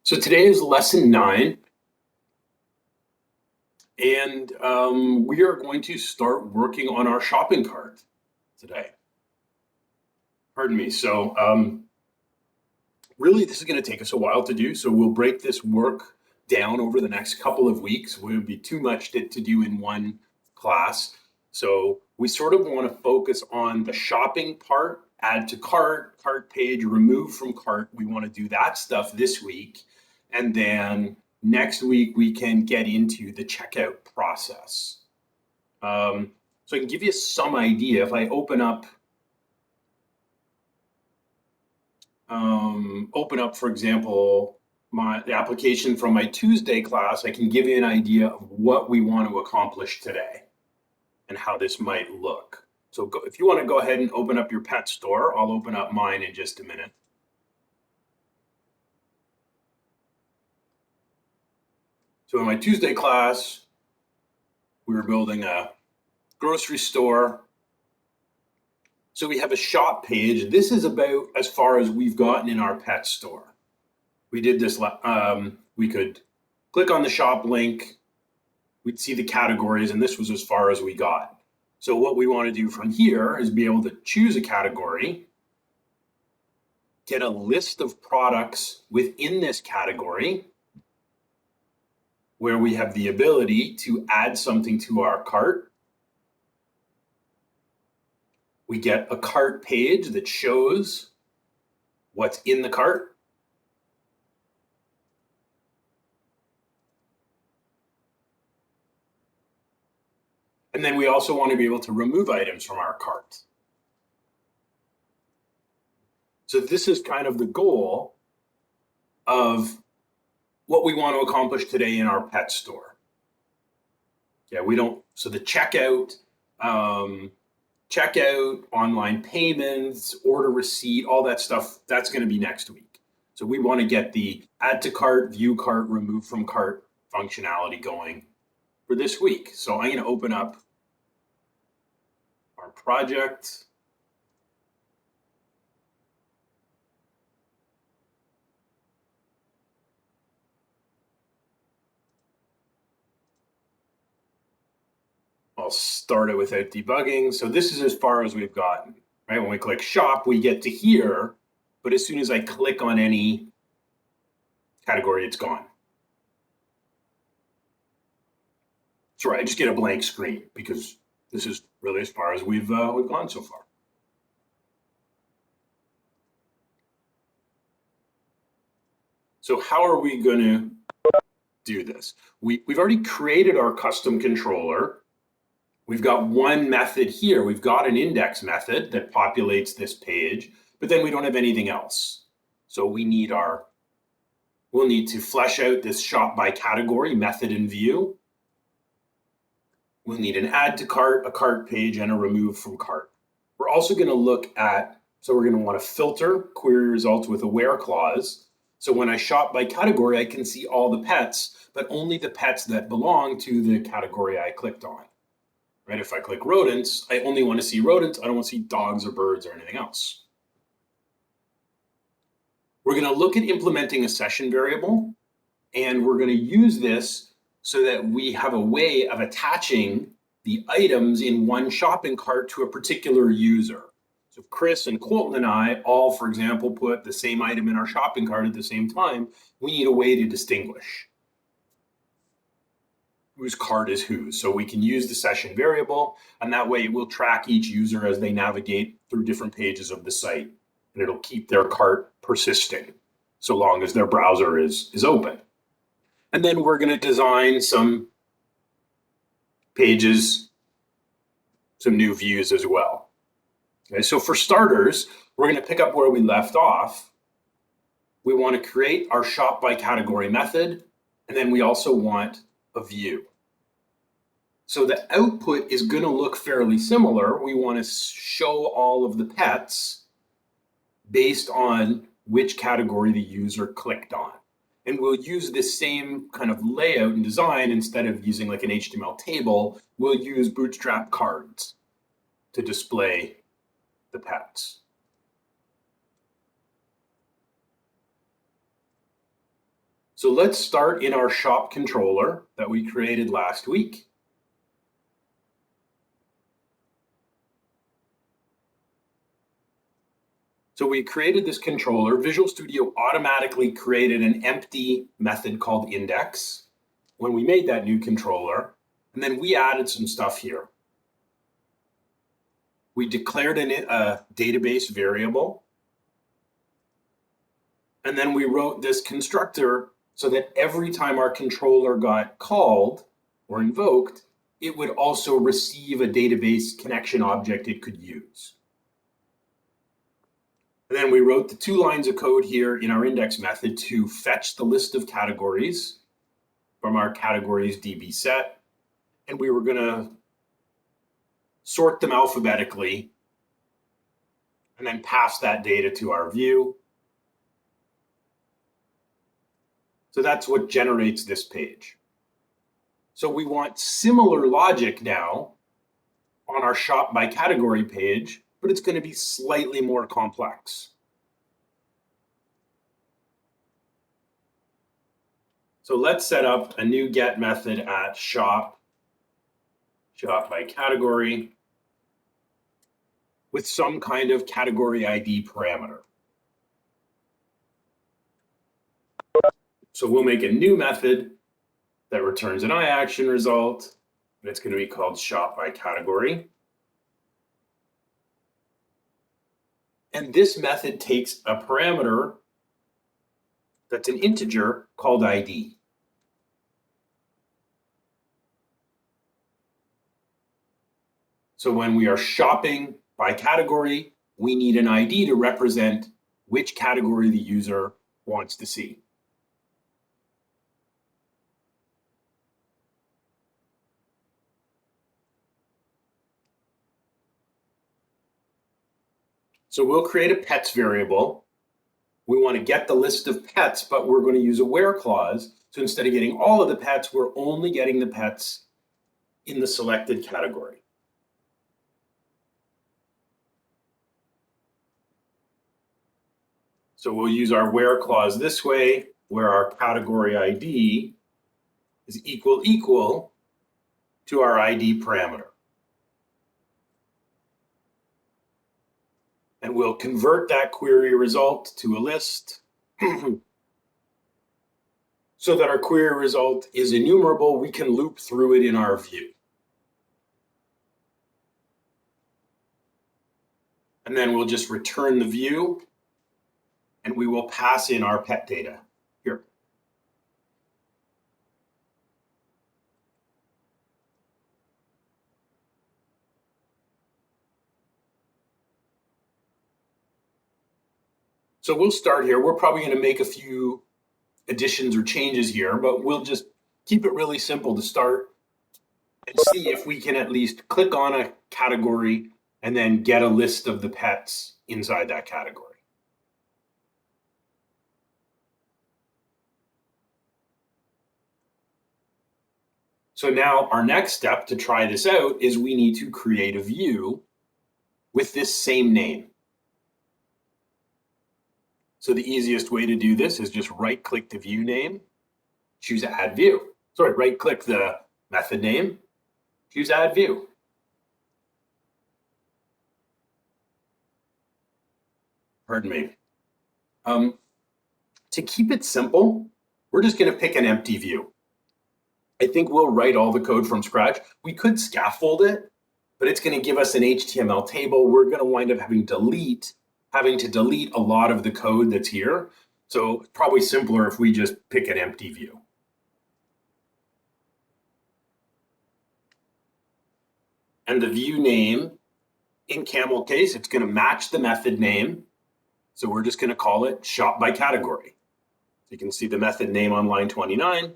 So today is lesson 9, and we are going to start working on our shopping cart today. Pardon me. So really, this is going to take us a while to do, so we'll break this work down over the next couple of weeks. It would be too much to do in one class. So we sort of want to focus on the shopping part, add to cart, cart page, remove from cart. We want to do that stuff this week. And then next week, we can get into the checkout process. So I can give you some idea. If I open up, for example, the application from my Tuesday class, I can give you an idea of what we want to accomplish today and how this might look. So if you want to go ahead and open up your pet store, I'll open up mine in just a minute. So in my Tuesday class, we were building a grocery store. So we have a shop page. This is about as far as we've gotten in our pet store. We did this, we could click on the shop link, we'd see the categories, and this was as far as we got. So what we want to do from here is be able to choose a category, get a list of products within this category, where we have the ability to add something to our cart. We get a cart page that shows what's in the cart. And then we also want to be able to remove items from our cart. So this is kind of the goal of what we want to accomplish today in our pet store. Yeah, so the checkout, online payments, order receipt, all that stuff, that's going to be next week. So we want to get the add to cart, view cart, remove from cart functionality going for this week. So I'm going to open up our project. I'll start it without debugging. So this is as far as we've gotten, right? When we click shop, we get to here, but as soon as I click on any category, it's gone. That's right, I just get a blank screen because this is really as far as we've gone so far. So how are we going to do this? We've already created our custom controller. We've got one method here. We've got an index method that populates this page, but then we don't have anything else. So we'll need to flesh out this shop by category method in view. We'll need an add to cart, a cart page, and a remove from cart. We're also going to look at, so we're going to want to filter query results with a where clause. So when I shop by category, I can see all the pets, but only the pets that belong to the category I clicked on. Right? If I click rodents, I only want to see rodents. I don't want to see dogs or birds or anything else. We're going to look at implementing a session variable, and we're going to use this so that we have a way of attaching the items in one shopping cart to a particular user. So if Chris and Colton and I all, for example, put the same item in our shopping cart at the same time, we need a way to distinguish whose cart is whose. So we can use the session variable, and that way it will track each user as they navigate through different pages of the site, and it'll keep their cart persisting so long as their browser is open. And then we're going to design some pages, some new views as well. Okay, so for starters, we're going to pick up where we left off. We want to create our shop by category method, and then we also want a view. So the output is going to look fairly similar. We want to show all of the pets based on which category the user clicked on. And we'll use this same kind of layout and design. Instead of using like an HTML table, we'll use Bootstrap cards to display the pets. So let's start in our shop controller that we created last week. So we created this controller. Visual Studio automatically created an empty method called index when we made that new controller. And then we added some stuff here. We declared a database variable. And then we wrote this constructor so that every time our controller got called or invoked, it would also receive a database connection object it could use. And then we wrote the 2 lines of code here in our index method to fetch the list of categories from our categories DB set. And we were going to sort them alphabetically and then pass that data to our view. So that's what generates this page. So we want similar logic now on our shop by category page, but it's going to be slightly more complex. So let's set up a new get method at shop by category with some kind of category ID parameter. So we'll make a new method that returns an iAction result, and it's going to be called shop by category. And this method takes a parameter that's an integer called ID. So when we are shopping by category, we need an ID to represent which category the user wants to see. So we'll create a pets variable. We want to get the list of pets, but we're going to use a where clause. So instead of getting all of the pets, we're only getting the pets in the selected category. So we'll use our where clause this way, where our category ID is equal to our ID parameter. And we'll convert that query result to a list so that our query result is enumerable. We can loop through it in our view. And then we'll just return the view, and we will pass in our pet data here. So we'll start here. We're probably going to make a few additions or changes here, but we'll just keep it really simple to start and see if we can at least click on a category and then get a list of the pets inside that category. So now our next step to try this out is we need to create a view with this same name. So the easiest way to do this is just right-click the view name, choose Add View. Sorry, right-click the method name, choose Add View. Pardon me. To keep it simple, we're just going to pick an empty view. I think we'll write all the code from scratch. We could scaffold it, but it's going to give us an HTML table. We're going to wind up having to delete a lot of the code that's here. So it's probably simpler if we just pick an empty view. And the view name, in camel case, it's going to match the method name. So we're just going to call it shop by category. So you can see the method name on line 29.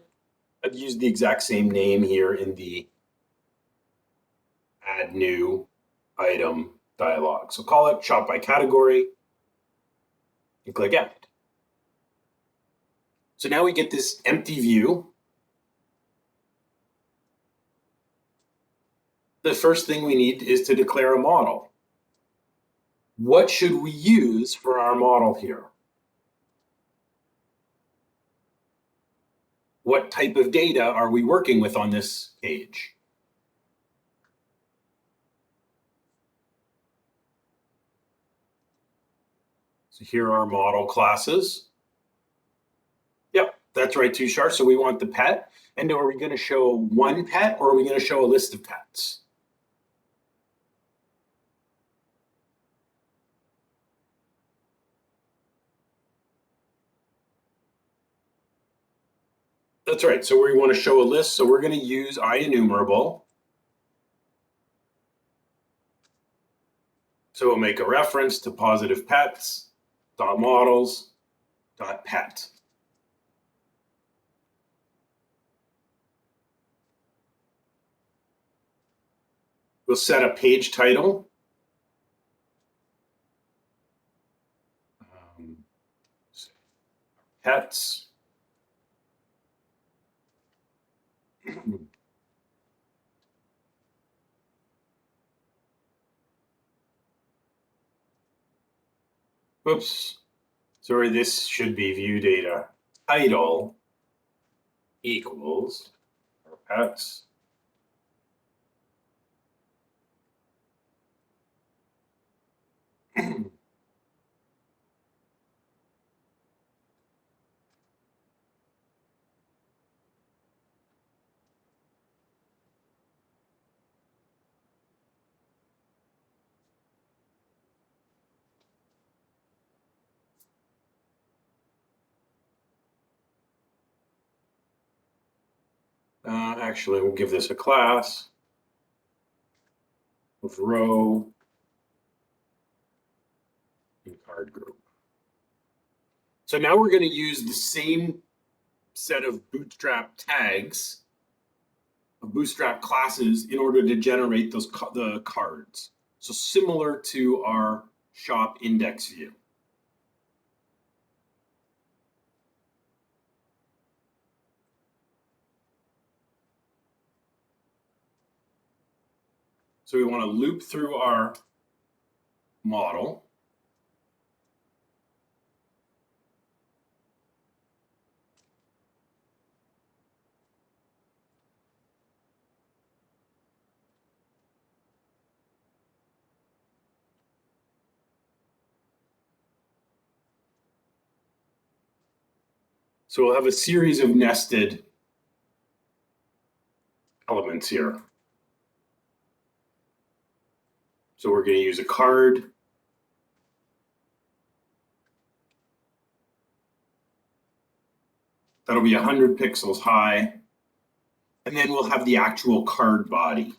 I've used the exact same name here in the add new item dialog. So call it shop by category and click Add. So now we get this empty view. The first thing we need is to declare a model. What should we use for our model here? what type of data are we working with on this page? So here are our model classes. Yep, that's right, Tushar. So we want the pet. And are we going to show one pet or are we going to show a list of pets? That's right. So we want to show a list. So we're going to use IEnumerable. So we'll make a reference to positive pets dot models dot pet. We'll set a page title. Pets. Whoops. Sorry, this should be view data. Title equals pets. Actually, we'll give this a class of row and card group. So now we're going to use the same set of Bootstrap tags, of Bootstrap classes, in order to generate the cards. So similar to our shop index view. So we want to loop through our model. So we'll have a series of nested elements here. So we're going to use a card. That'll be 100 pixels high. And then we'll have the actual card body.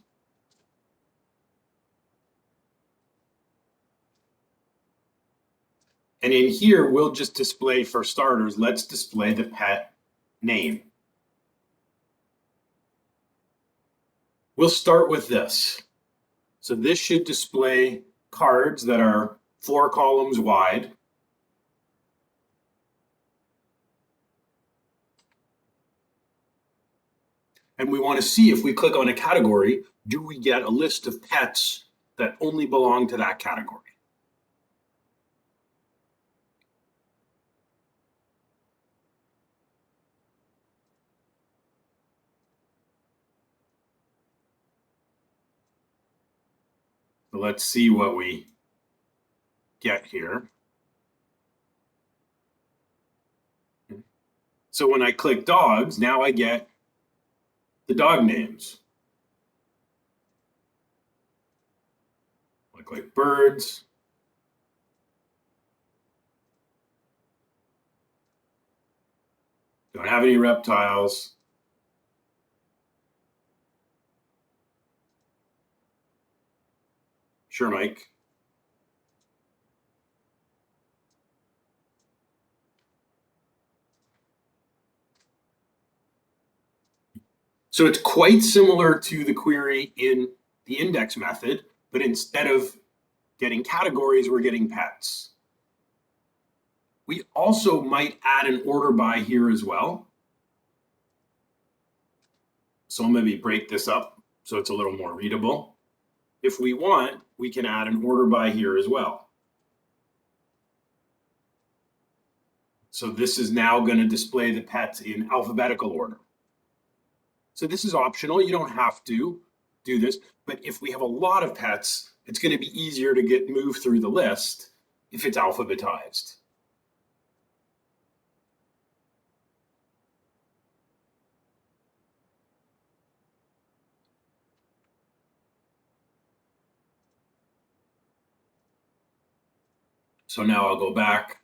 And in here, we'll just display, for starters, let's display the pet name. We'll start with this. So this should display cards that are 4 columns wide. And we want to see, if we click on a category, do we get a list of pets that only belong to that category? So let's see what we get here. So when I click dogs, now I get the dog names. I click birds. Don't have any reptiles. Sure, Mike. So it's quite similar to the query in the index method, but instead of getting categories, we're getting pets. We also might add an order by here as well. So I'll maybe break this up so it's a little more readable. If we want, we can add an order by here as well. So this is now going to display the pets in alphabetical order. So this is optional. You don't have to do this. But if we have a lot of pets, it's going to be easier to get moved through the list if it's alphabetized. So now I'll go back.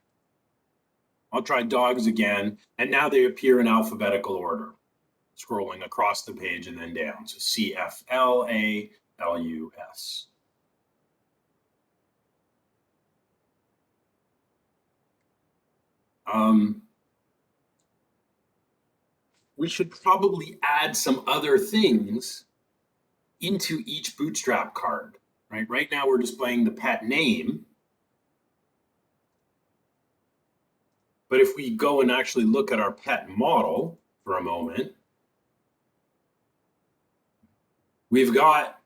I'll try dogs again, and now they appear in alphabetical order, scrolling across the page and then down. So CFLALUS. We should probably add some other things into each Bootstrap card, right? Right now we're displaying the pet name. But if we go and actually look at our pet model for a moment, we've got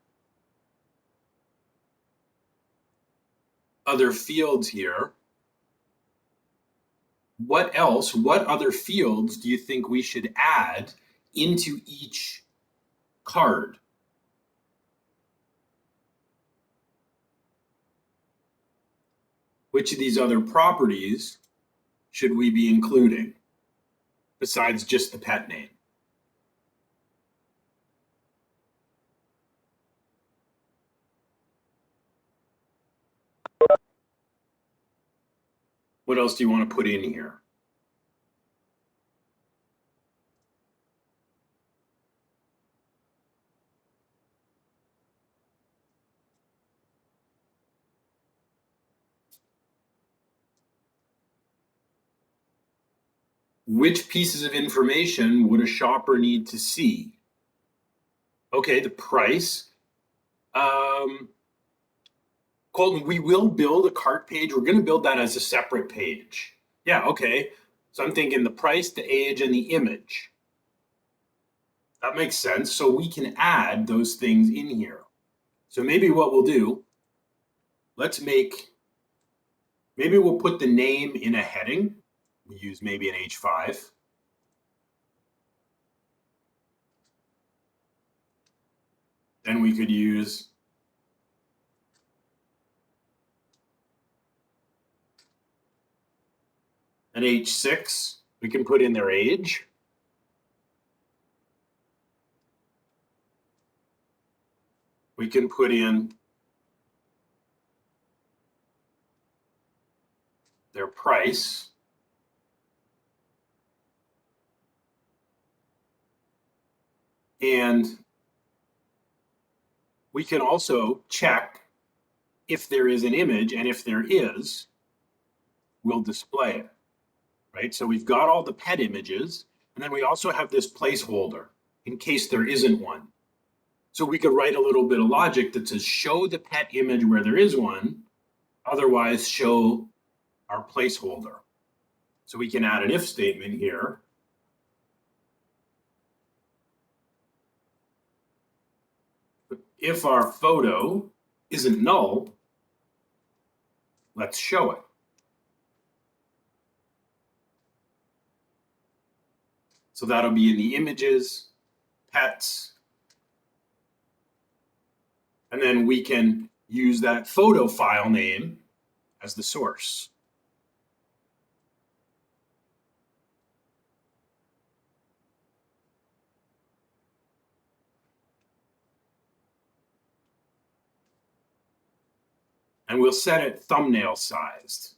other fields here. What other fields do you think we should add into each card? Which of these other properties should we be including besides just the pet name? What else do you want to put in here? Which pieces of information would a shopper need to see? Okay, the price. Colton, we will build a cart page. We're going to build that as a separate page. Yeah, okay. So I'm thinking the price, the age, and the image. That makes sense. So we can add those things in here. So maybe what we'll do, maybe we'll put the name in a heading. We use maybe an H5. Then we could use an H6. We can put in their age. We can put in their price. And we can also check if there is an image, and if there is, we'll display it, right? So we've got all the pet images, and then we also have this placeholder in case there isn't one. So we could write a little bit of logic that says show the pet image where there is one, otherwise show our placeholder. So we can add an if statement here. But if our photo isn't null, let's show it. So that'll be in the images, pets, and then we can use that photo file name as the source. And we'll set it thumbnail sized.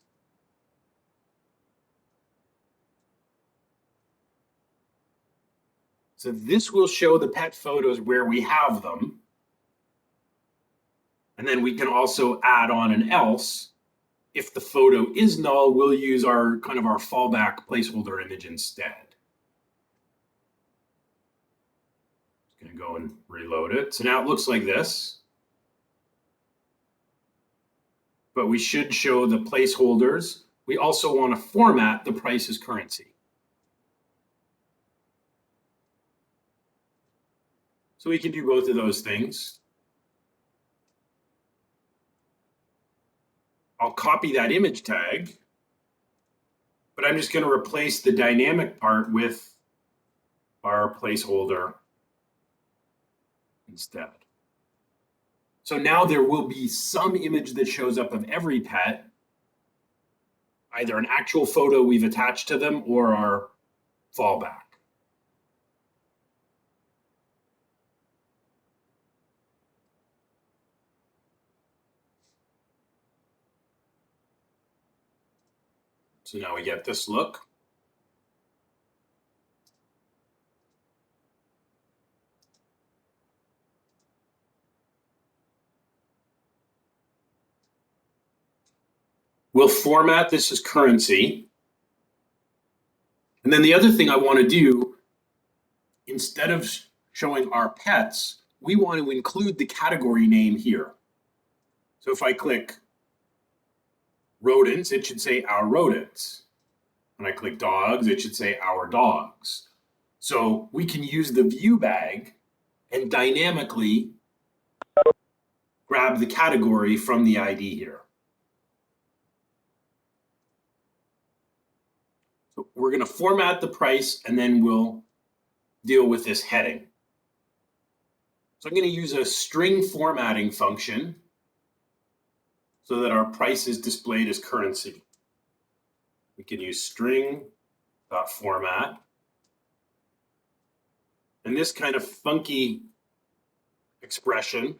So this will show the pet photos where we have them. And then we can also add on an else. If the photo is null, we'll use our kind of our fallback placeholder image instead. Just gonna go and reload it. So now it looks like this. But we should show the placeholders. We also want to format the price as currency. So we can do both of those things. I'll copy that image tag. but I'm just going to replace the dynamic part with our placeholder instead. So now there will be some image that shows up of every pet, either an actual photo we've attached to them or our fallback. So now we get this look. We'll format this as currency. And then the other thing I want to do, instead of showing our pets, we want to include the category name here. So if I click rodents, it should say our rodents. When I click dogs, it should say our dogs. So we can use the view bag and dynamically grab the category from the ID here. So we're going to format the price and then we'll deal with this heading. So I'm going to use a string formatting function so that our price is displayed as currency. We can use string.format. And this kind of funky expression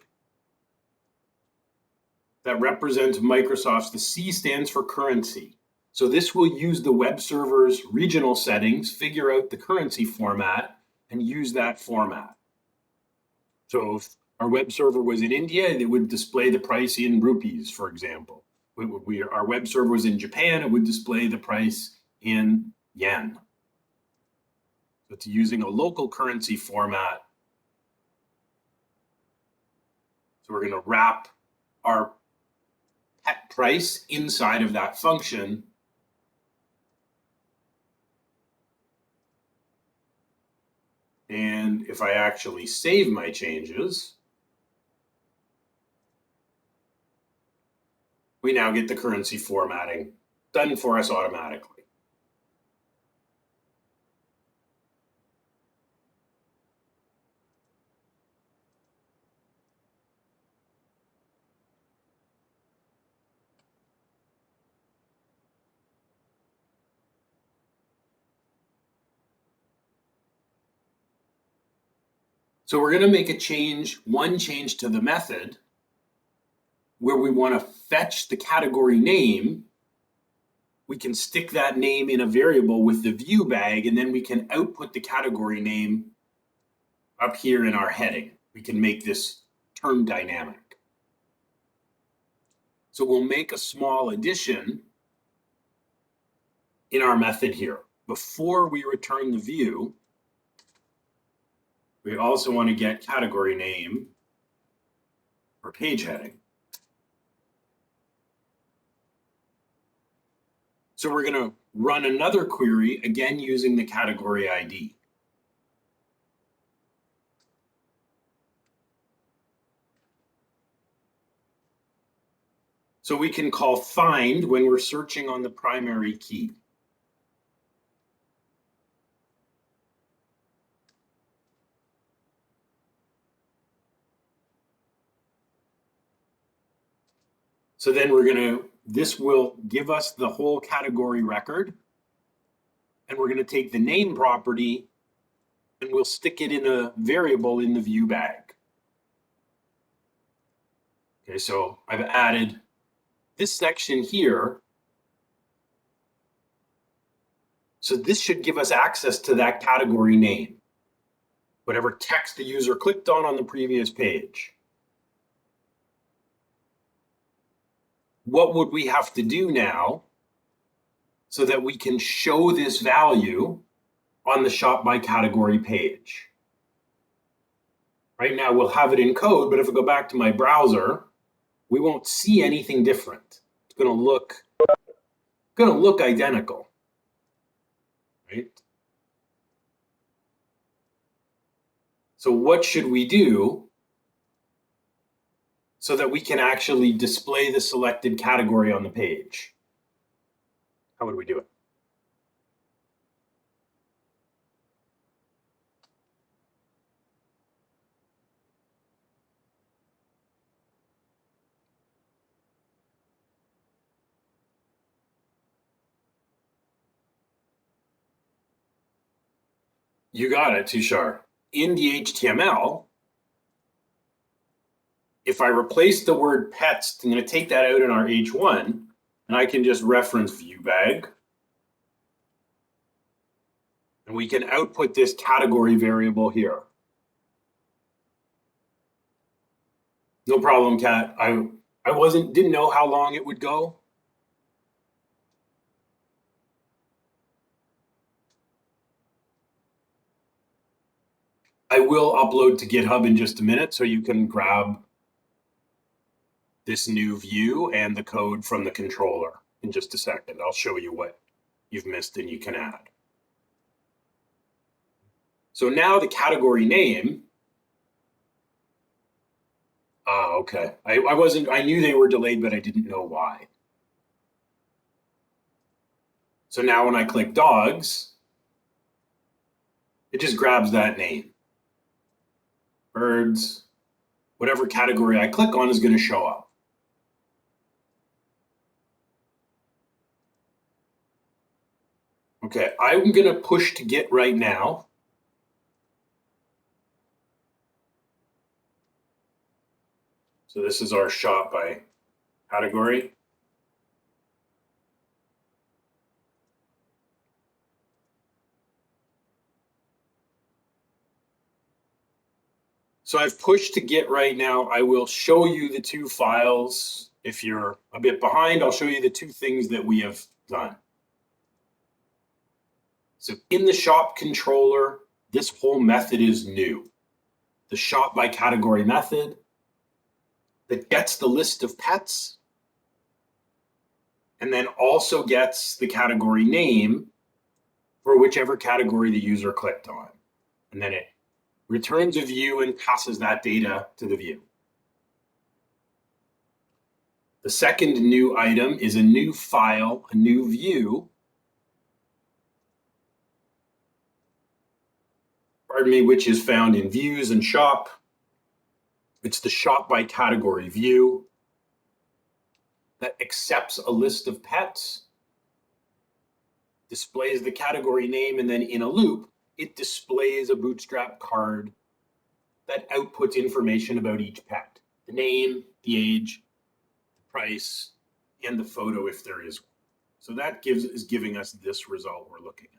that represents Microsoft's, the C stands for currency. So this will use the web server's regional settings, figure out the currency format, and use that format. So if our web server was in India, it would display the price in rupees, for example. Our web server was in Japan, it would display the price in yen. So it's using a local currency format. So we're going to wrap our pet price inside of that function. And if I actually save my changes, we now get the currency formatting done for us automatically. So we're going to make one change to the method where we want to fetch the category name. We can stick that name in a variable with the view bag, and then we can output the category name up here in our heading. We can make this turn dynamic. So we'll make a small addition in our method here. Before we return the view, we also want to get category name or page heading. So we're going to run another query, again using the category ID. So we can call find when we're searching on the primary key. So then this will give us the whole category record. And we're going to take the name property and we'll stick it in a variable in the view bag. Okay, so I've added this section here. So this should give us access to that category name, whatever text the user clicked on the previous page. What would we have to do now so that we can show this value on the shop by category page? Right now we'll have it in code, but if I go back to my browser, we won't see anything different. It's going to look identical, right? So what should we do so that we can actually display the selected category on the page? How would we do it? You got it, Tushar. In the HTML, if I replace the word pets, I'm going to take that out in our H1, and I can just reference view bag. And we can output this category variable here. No problem, Kat. I didn't know how long it would go. I will upload to GitHub in just a minute so you can grab this new view and the code from the controller in just a second. I'll show you what you've missed and you can add. So now the category name. Okay. I knew they were delayed, but I didn't know why. So now when I click dogs, it just grabs that name. Birds, whatever category I click on is going to show up. Okay, I'm going to push to Git right now. So this is our shop by category. So I've pushed to Git right now. I will show you the two files. If you're a bit behind, I'll show you the two things that we have done. So in the shop controller, this whole method is new. The shop by category method that gets the list of pets and then also gets the category name for whichever category the user clicked on. And then it returns a view and passes that data to the view. The second new item is a new file, a new view, which is found in views and shop. It's the shop by category view that accepts a list of pets, displays the category name, and then in a loop, it displays a Bootstrap card that outputs information about each pet, the name, the age, the price, and the photo if there is one. So that is giving us this result we're looking at.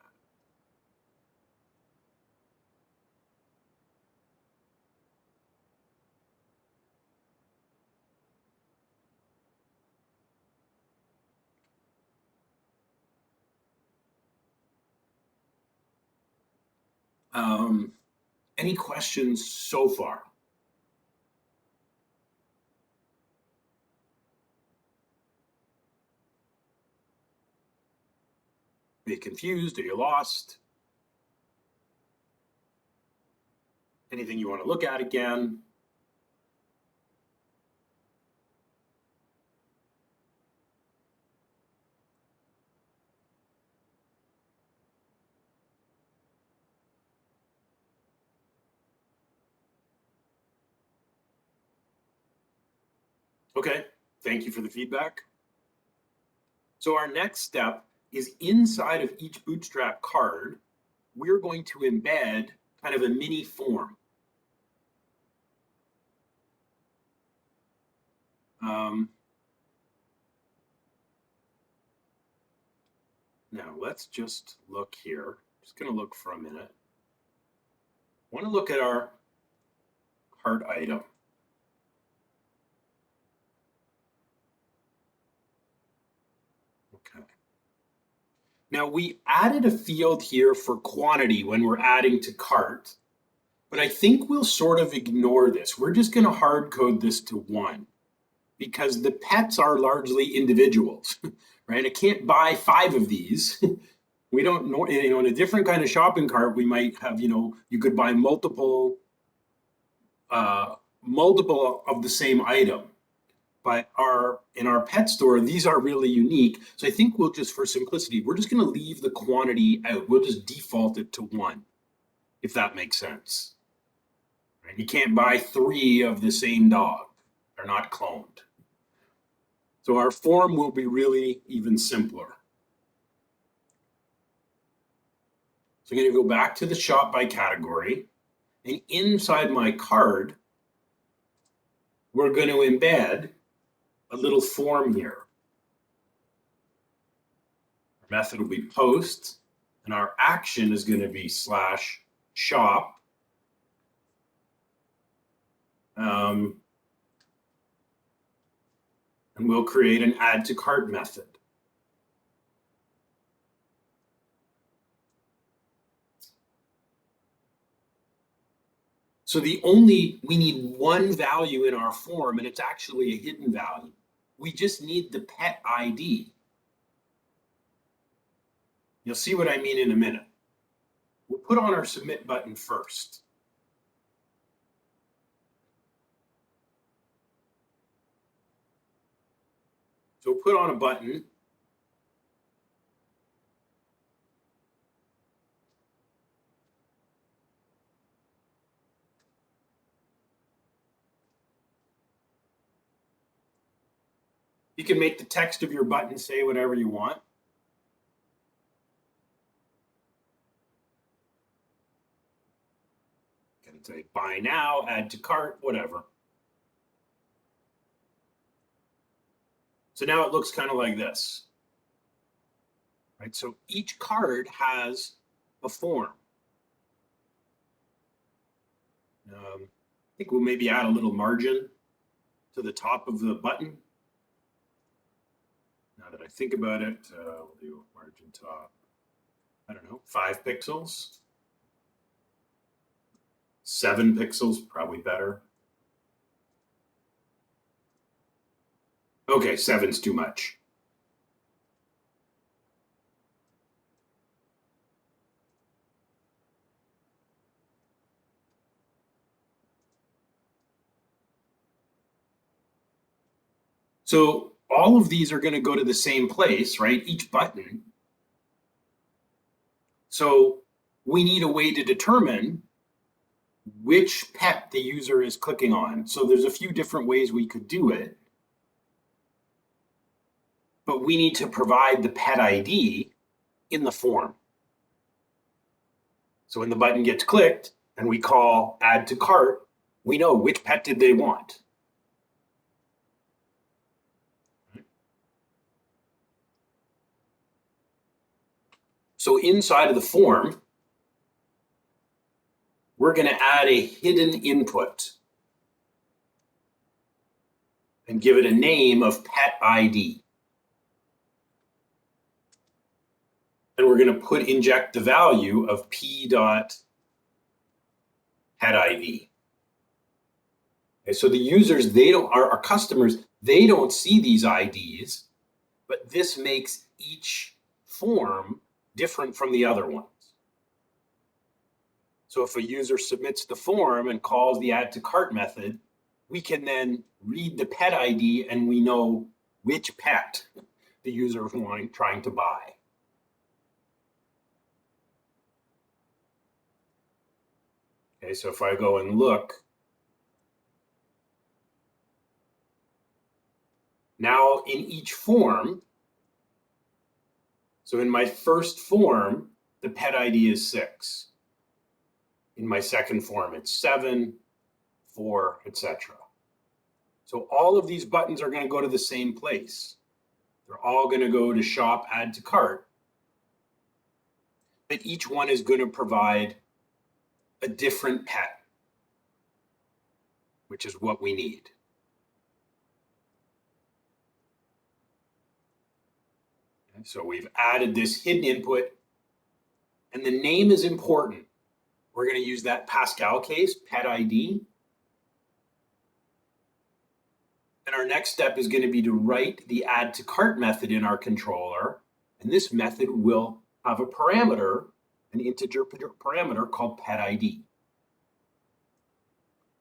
Any questions so far? Are you confused? Are you lost? Anything you want to look at again? Okay, thank you for the feedback. So our next step is inside of each Bootstrap card, we're going to embed kind of a mini form. Now let's just look here. Just going to look for a minute. I want to look at our cart item. Okay. Now we added a field here for quantity when we're adding to cart, but I think we'll sort of ignore this. We're just going to hard code this to 1 because the pets are largely individuals, right? I can't buy 5 of these. We don't know, in a different kind of shopping cart, we might have, you could buy multiple of the same item. But in our pet store, these are really unique. So I think we'll just, for simplicity, we're just going to leave the quantity out. We'll just default it to 1, if that makes sense. Right? You can't buy 3 of the same dog. They're not cloned. So our form will be really even simpler. So I'm going to go back to the shop by category, and inside my card, we're going to embed a little form here. Our method will be post, and our action is going to be /shop. And we'll create an add to cart method. So we need one value in our form, and it's actually a hidden value. We just need the pet ID. You'll see what I mean in a minute. We'll put on our submit button first. So we'll put on a button. You can make the text of your button say whatever you want. You can say buy now, add to cart, whatever. So now it looks kind of like this. Right? So each card has a form. I think we'll maybe add a little margin to the top of the button. Now that I think about it, we'll do margin top, I don't know, 5 pixels. 7 pixels, probably better. Okay, 7's too much. So all of these are going to go to the same place, right? Each button. So we need a way to determine which pet the user is clicking on. So there's a few different ways we could do it. But we need to provide the pet ID in the form. So when the button gets clicked and we call add to cart, we know which pet did they want. So inside of the form, we're going to add a hidden input and give it a name of pet ID. And we're going to inject the value of p.petID. Okay, so the users, our customers, they don't see these IDs, but this makes each form different from the other ones. So if a user submits the form and calls the add to cart method, we can then read the pet ID and we know which pet the user is trying to buy. Okay, so if I go and look, now in each form, so in my first form, the pet ID is 6. In my second form, it's 7, 4, etc. So all of these buttons are going to go to the same place. They're all going to go to shop, add to cart. But each one is going to provide a different pet, which is what we need. And so we've added this hidden input, and the name is important. We're going to use that Pascal case, pet ID. And our next step is going to be to write the add to cart method in our controller. And this method will have a parameter, an integer parameter called pet ID.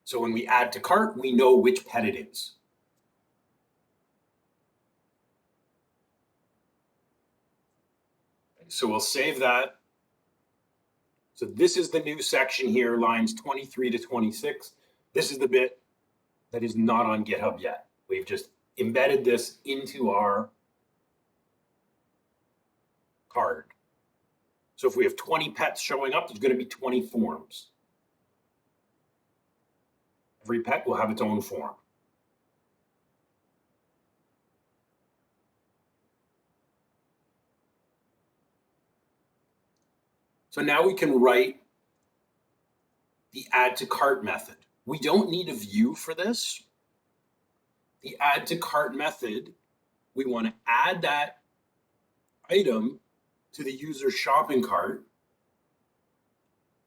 So when we add to cart, we know which pet it is. So we'll save that. So this is the new section here, lines 23 to 26. This is the bit that is not on GitHub yet. We've just embedded this into our card. So if we have 20 pets showing up, there's going to be 20 forms. Every pet will have its own form. So now we can write the add to cart method. We don't need a view for this. The add to cart method, we want to add that item to the user's shopping cart.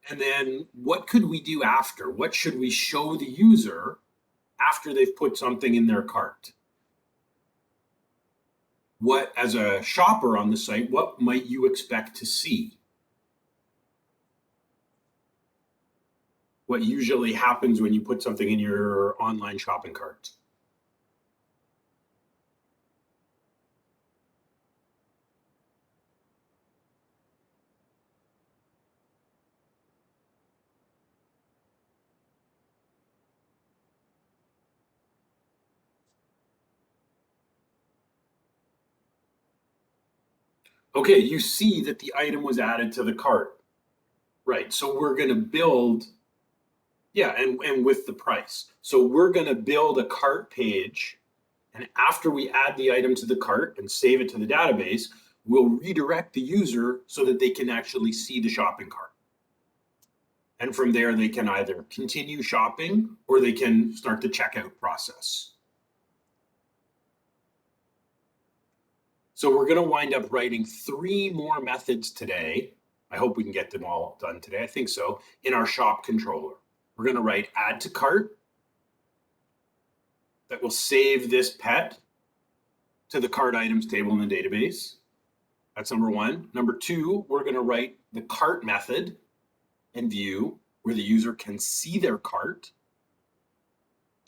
And then what could we do after? What should we show the user after they've put something in their cart? What, as a shopper on the site, what might you expect to see? What usually happens when you put something in your online shopping cart? Okay, you see that the item was added to the cart. Right, so we're going to build, yeah, and with the price. So we're going to build a cart page, and after we add the item to the cart and save it to the database, we'll redirect the user so that they can actually see the shopping cart. And from there, they can either continue shopping or they can start the checkout process. So we're going to wind up writing 3 more methods today. I hope we can get them all done today. I think so. In our shop controller, we're going to write add to cart that will save this pet to the cart items table in the database. That's number 1. Number 2, we're going to write the cart method and view where the user can see their cart.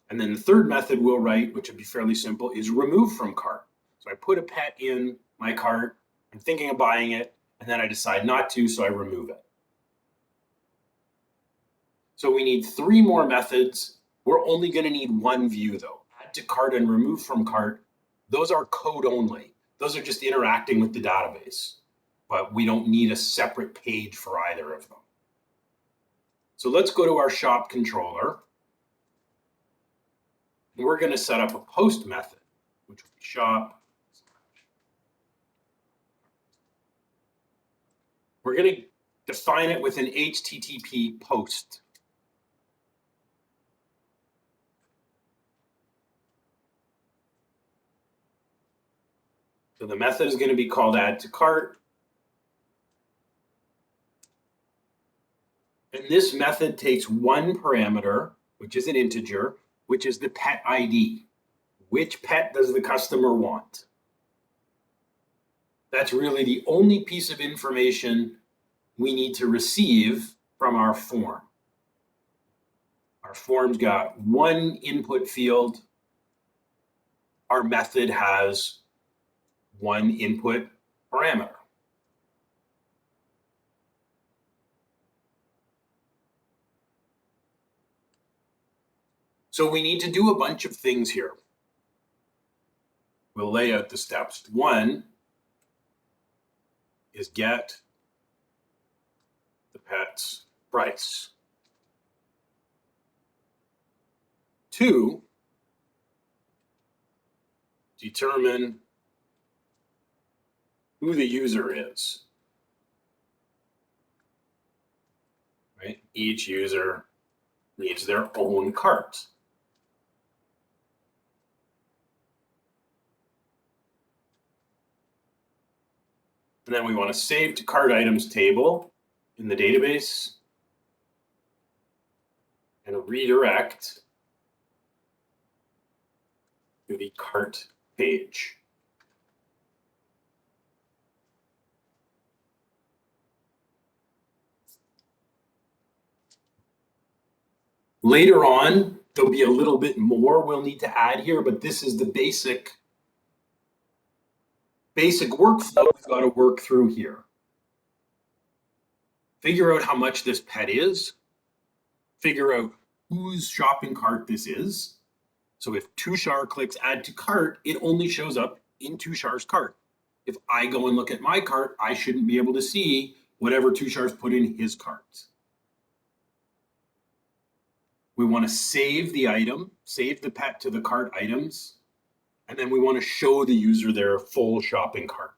And then the third method we'll write, which would be fairly simple, is remove from cart. So I put a pet in my cart, I'm thinking of buying it, and then I decide not to, so I remove it. So we need 3 more methods. We're only going to need 1 view though. Add to cart and remove from cart, those are code only. Those are just interacting with the database, but we don't need a separate page for either of them. So let's go to our shop controller. We're going to set up a post method, which will be shop. We're going to define it with an HTTP post. So the method is going to be called add to cart. And this method takes 1 parameter, which is an integer, which is the pet ID. Which pet does the customer want? That's really the only piece of information we need to receive from our form. Our form's got 1 input field. Our method has 1 input parameter. So we need to do a bunch of things here. We'll lay out the steps. 1 is get the pet's price. 2, determine who the user is. Right? Each user needs their own cart. And then we want to save to cart items table in the database and redirect to the cart page. Later on, there'll be a little bit more we'll need to add here, but this is the basic workflow we've got to work through here. Figure out how much this pet is. Figure out whose shopping cart this is. So if Tushar clicks add to cart, it only shows up in Tushar's cart. If I go and look at my cart, I shouldn't be able to see whatever Tushar's put in his cart. We want to save the item, save the pet to the cart items, and then we want to show the user their full shopping cart.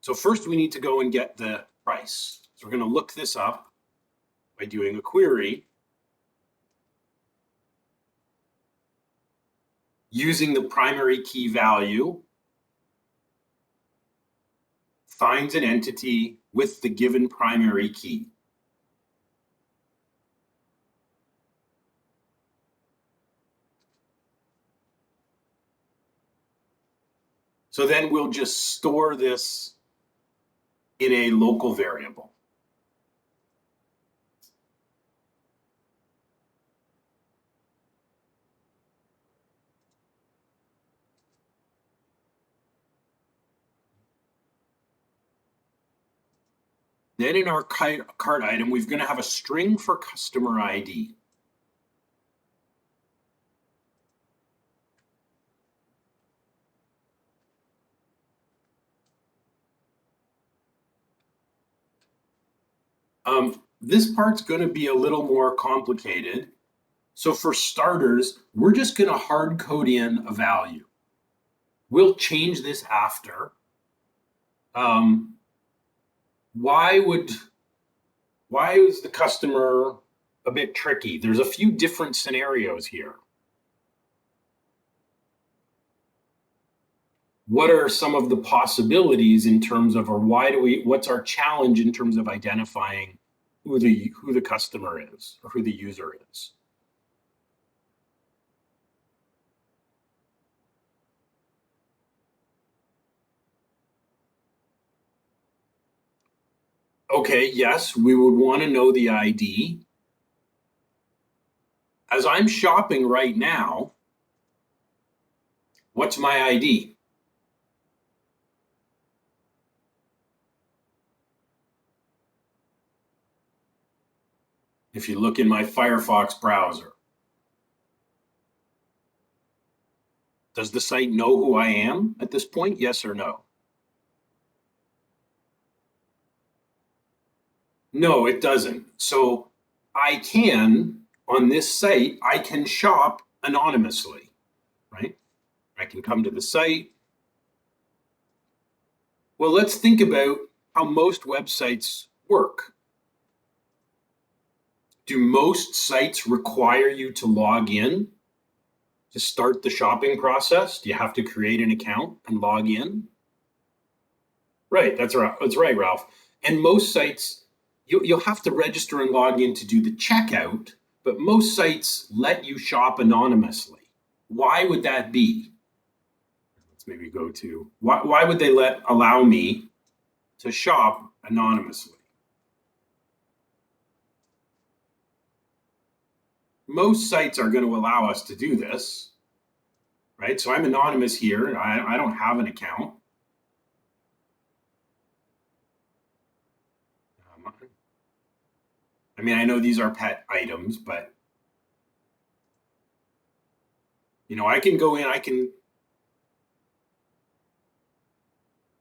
So first we need to go and get the price. So we're going to look this up by doing a query using the primary key value, finds an entity with the given primary key. So then we'll just store this in a local variable. Then in our cart item, we're going to have a string for customer ID. This part's going to be a little more complicated. So for starters, we're just going to hard code in a value. We'll change this after. Why is the customer a bit tricky? There's a few different scenarios here. What are some of the possibilities in terms of, or what's our challenge in terms of identifying who the customer is or who the user is? Okay, yes, we would want to know the ID. As I'm shopping right now, what's my ID? If you look in my Firefox browser, does the site know who I am at this point? Yes or no? No, it doesn't. So I can, on this site, I can shop anonymously, right? I can come to the site. Well, let's think about how most websites work. Do most sites require you to log in to start the shopping process? Do you have to create an account and log in? Right, that's right, Ralph. And most sites, you'll have to register and log in to do the checkout, but most sites let you shop anonymously. Why would that be? Let's maybe go to, why would they allow me to shop anonymously? Most sites are going to allow us to do this, right? So I'm anonymous here. I don't have an account. I mean, I know these are pet items, but I can go in, I can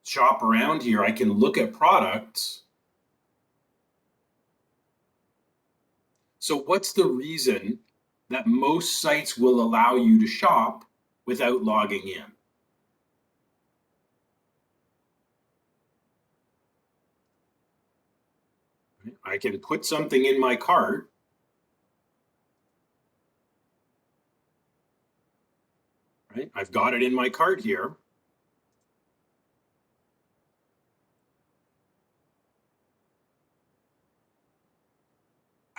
shop around here. I can look at products. So what's the reason that most sites will allow you to shop without logging in? I can put something in my cart. Right? I've got it in my cart here.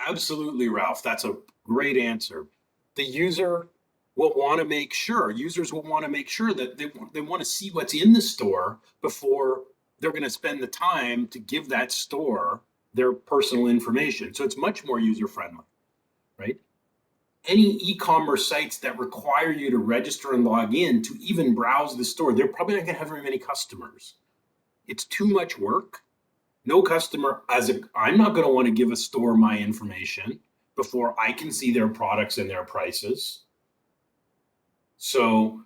Absolutely, Ralph. That's a great answer. The user will want to make sure, users will want to make sure that they want to see what's in the store before they're going to spend the time to give that store their personal information. So it's much more user-friendly, right? Any e-commerce sites that require you to register and log in to even browse the store, they're probably not going to have very many customers. It's too much work. No customer, I'm not going to want to give a store my information before I can see their products and their prices. So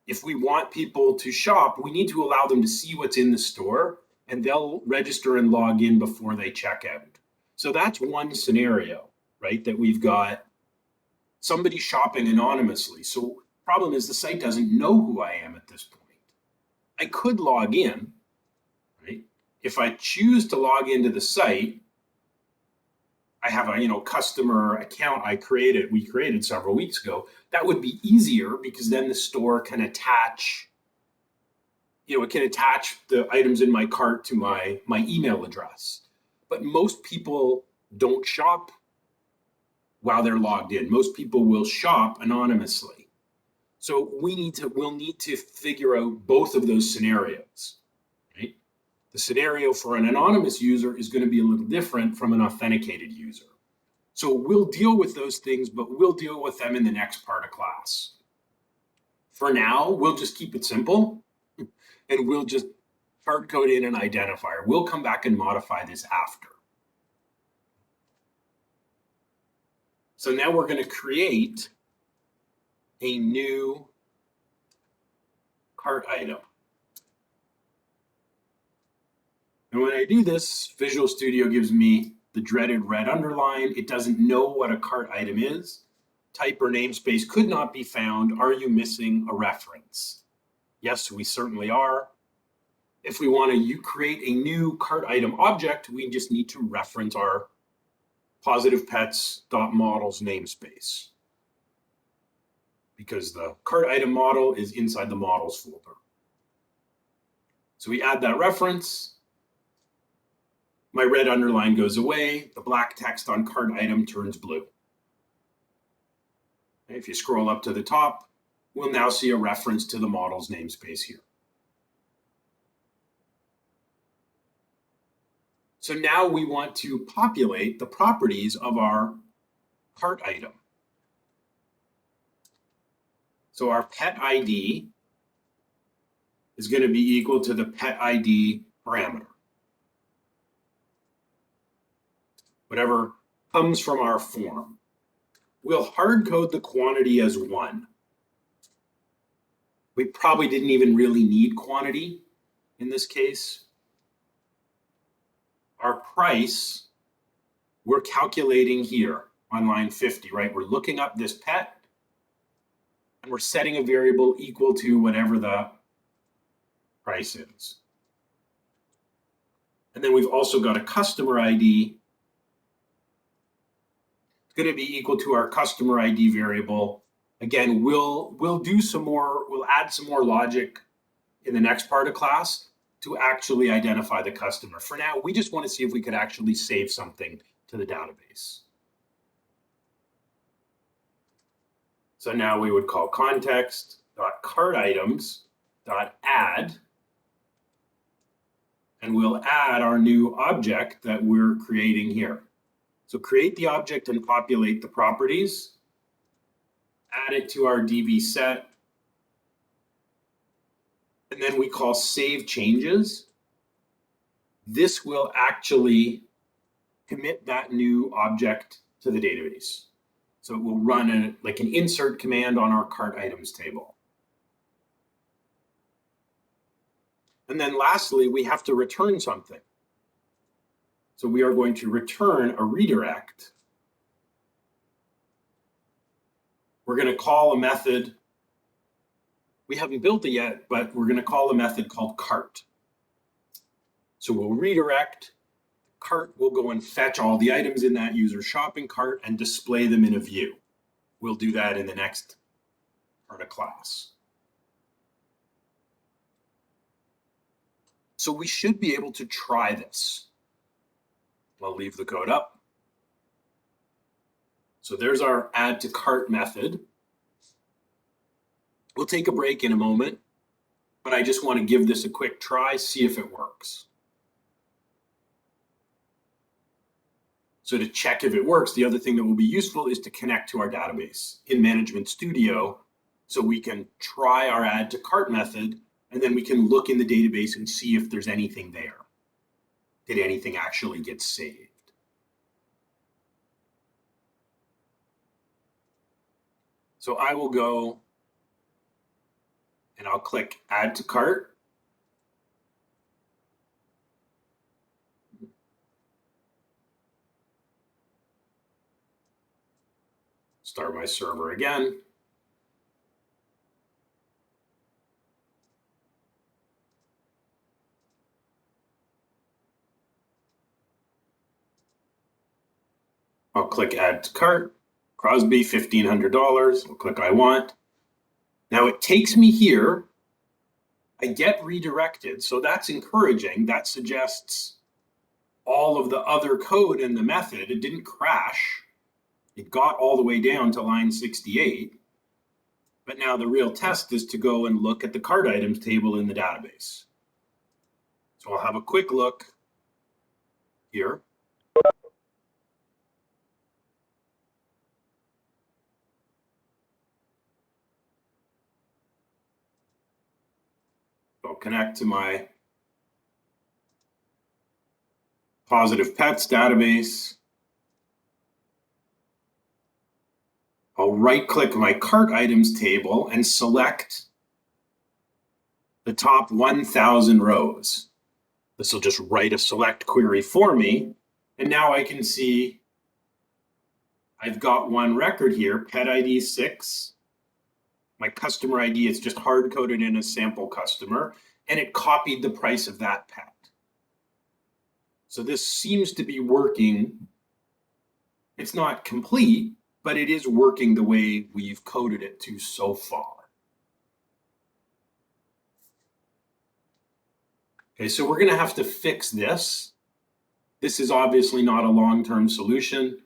if we want people to shop, we need to allow them to see what's in the store, and they'll register and log in before they check out. So that's one scenario, right? That we've got somebody shopping anonymously. So problem is the site doesn't know who I am at this point. I could log in, right? If I choose to log into the site, I have a customer account we created several weeks ago. That would be easier because then the store can attach, it can attach the items in my cart to my email address. But most people don't shop while they're logged in. Most people will shop anonymously. So we'll need to figure out both of those scenarios, right? The scenario for an anonymous user is going to be a little different from an authenticated user. So we'll deal with those things, but we'll deal with them in the next part of class. For now, we'll just keep it simple, and we'll just hard code in an identifier. We'll come back and modify this after. So now we're going to create a new cart item. And when I do this, Visual Studio gives me the dreaded red underline. It doesn't know what a cart item is. Type or namespace could not be found. Are you missing a reference? Yes, we certainly are. If we want to create a new cart item object, we just need to reference our positivepets.models namespace, because the cart item model is inside the models folder. So we add that reference. My red underline goes away. The black text on cart item turns blue. If you scroll up to the top, we'll now see a reference to the models namespace here. So now we want to populate the properties of our cart item. So our pet ID is going to be equal to the pet ID parameter. Whatever comes from our form. We'll hard code the quantity as 1. We probably didn't even really need quantity in this case. Our price, we're calculating here on line 50, right? We're looking up this pet, and we're setting a variable equal to whatever the price is. And then we've also got a customer ID. It's going to be equal to our customer ID variable. Again, we'll add some more logic in the next part of class to actually identify the customer. For now, we just want to see if we could actually save something to the database. So now we would call context.cartitems.add, and we'll add our new object that we're creating here. So create the object and populate the properties, add it to our DB set, and then we call save changes. This will actually commit that new object to the database. So it will run like an insert command on our cart items table. And then lastly, we have to return something. So we are going to return a redirect. We're going to call a method. We haven't built it yet, but we're going to call a method called cart. So we'll redirect. Cart will go and fetch all the items in that user shopping cart and display them in a view. We'll do that in the next part of class. So we should be able to try this. I'll leave the code up. So there's our add to cart method. We'll take a break in a moment, but I just want to give this a quick try, see if it works. So to check if it works, the other thing that will be useful is to connect to our database in Management Studio, so we can try our add to cart method, and then we can look in the database and see if there's anything there. Did anything actually get saved? So I will go and I'll click Add to Cart. Start my server again. I'll click Add to Cart. Crosby, $1,500. I'll click I want. Now it takes me here. I get redirected, so that's encouraging. That suggests all of the other code in the method. It didn't crash. It got all the way down to line 68. But now the real test is to go and look at the cart items table in the database. So I'll have a quick look here. I'll connect to my Positive Pets database. I'll right-click my cart items table and select the top 1,000 rows. This will just write a select query for me. And now I can see I've got one record here, pet ID 6. My customer ID is just hard-coded in as sample customer, and it copied the price of that pet. So this seems to be working. It's not complete, but it is working the way we've coded it to so far. Okay, so we're going to have to fix this. This is obviously not a long-term solution,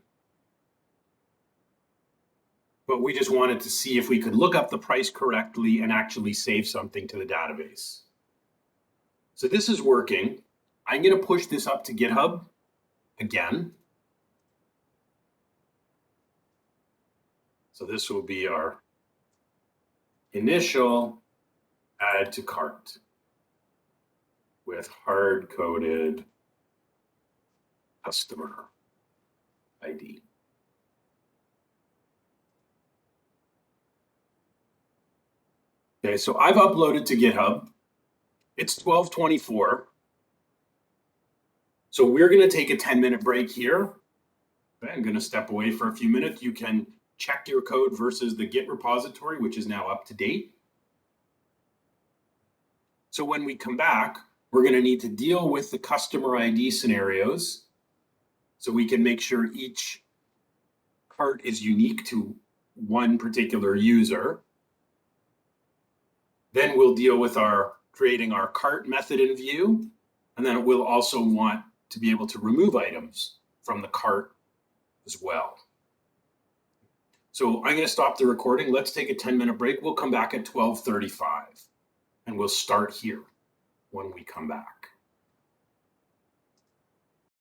but we just wanted to see if we could look up the price correctly and actually save something to the database. So this is working. I'm going to push this up to GitHub again. So this will be our initial add to cart with hard-coded customer ID. Okay, so I've uploaded to GitHub. It's 12:24. So we're going to take a 10-minute break here. Okay, I'm going to step away for a few minutes. You can check your code versus the Git repository, which is now up to date. So when we come back, we're going to need to deal with the customer ID scenarios so we can make sure each cart is unique to one particular user. Then we'll deal with creating our cart method in Vue, and then we'll also want to be able to remove items from the cart as well. So I'm going to stop the recording. Let's take a 10-minute break. We'll come back at 12:35, and we'll start here when we come back.